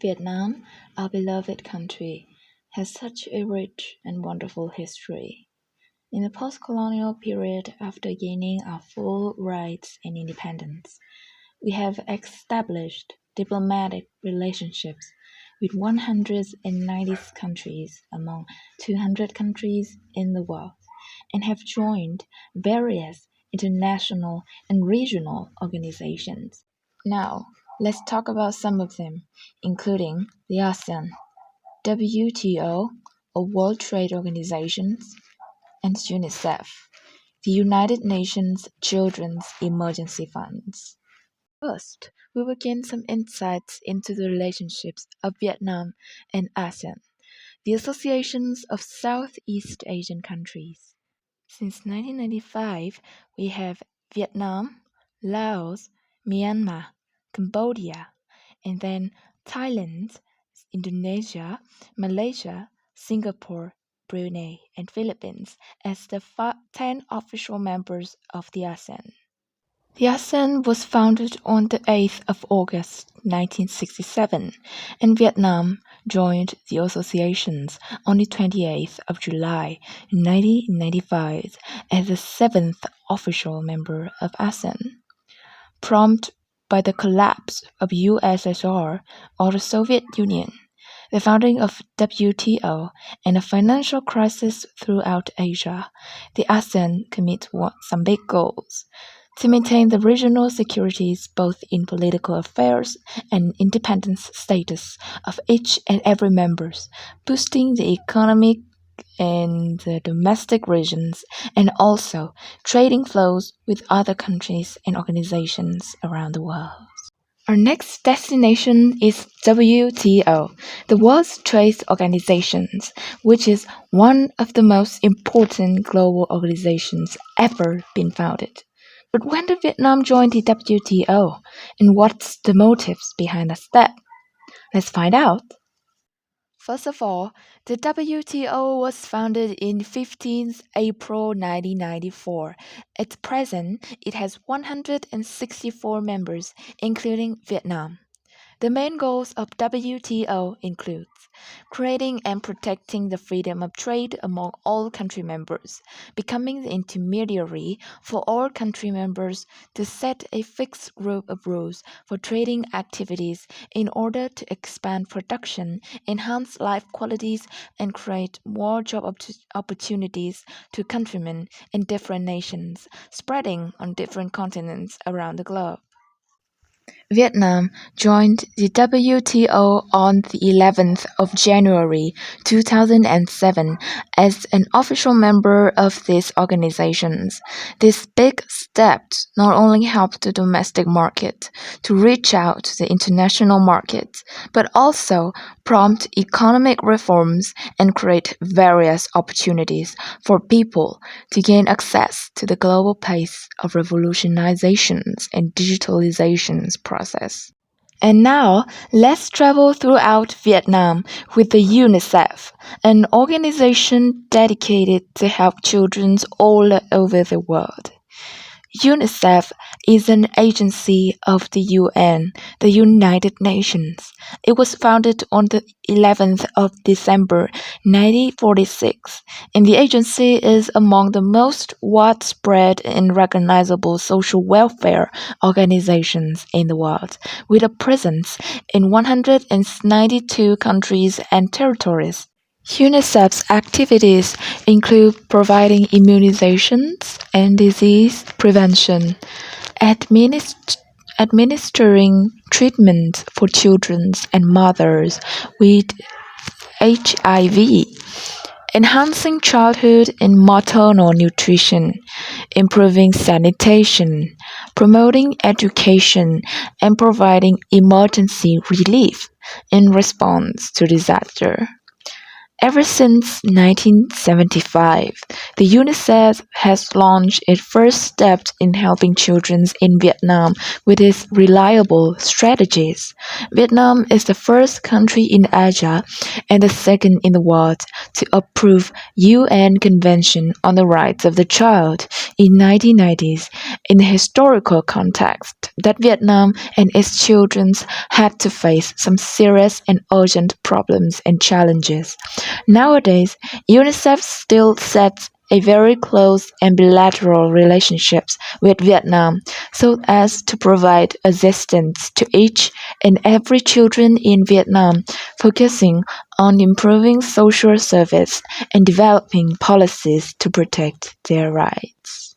Vietnam, our beloved country, has such a rich and wonderful history. In the post-colonial period after gaining our full rights and independence, we have established diplomatic relationships with 190 countries among 200 countries in the world and have joined various international and regional organizations. Now, let's talk about some of them, including the ASEAN, WTO, or World Trade Organization, and UNICEF, the United Nations Children's Emergency Funds. First, we will gain some insights into the relationships of Vietnam and ASEAN, the associations of Southeast Asian countries. Since 1995, we have Vietnam, Laos, Myanmar, Cambodia, and then Thailand, Indonesia, Malaysia, Singapore, Brunei, and Philippines as the 10 official members of the ASEAN. The ASEAN was founded on the 8th of August 1967, and Vietnam joined the associations on the 28th of July 1995 as the 7th official member of ASEAN. Prompted by the collapse of USSR or the Soviet Union, the founding of WTO, and a financial crisis throughout Asia, the ASEAN commit some big goals to maintain the regional securities both in political affairs and independence status of each and every members, boosting the economic and the domestic regions, and also trading flows with other countries and organizations around the world. Our next destination is WTO, the World Trade Organization, which is one of the most important global organizations ever been founded. But when did Vietnam join the WTO, and what's the motives behind that step? Let's find out. First of all, the WTO was founded in 15th April 1994. At present, it has 164 members, including Vietnam. The main goals of WTO include creating and protecting the freedom of trade among all country members, becoming the intermediary for all country members to set a fixed group of rules for trading activities in order to expand production, enhance life qualities, and create more job opportunities to countrymen in different nations, spreading on different continents around the globe. Vietnam joined the WTO on the 11th of January 2007 as an official member of these organizations. This big step not only helped the domestic market to reach out to the international market, but also prompt economic reforms and create various opportunities for people to gain access to the global pace of revolutionizations and digitalizations process. And now, let's travel throughout Vietnam with the UNICEF, an organization dedicated to help children all over the world. UNICEF is an agency of the UN, the United Nations. It was founded on the 11th of December 1946, and the agency is among the most widespread and recognizable social welfare organizations in the world, with a presence in 192 countries and territories. UNICEF's activities include providing immunizations and disease prevention, administering treatment for children and mothers with HIV, enhancing childhood and maternal nutrition, improving sanitation, promoting education, and providing emergency relief in response to disaster. Ever since 1975, the UNICEF has launched its first steps in helping children in Vietnam with its reliable strategies. Vietnam is the first country in Asia and the second in the world to approve UN Convention on the Rights of the Child in 1990s in the historical context that Vietnam and its children had to face some serious and urgent problems and challenges. Nowadays, UNICEF still sets a very close and bilateral relationships with Vietnam so as to provide assistance to each and every children in Vietnam, focusing on improving social service and developing policies to protect their rights.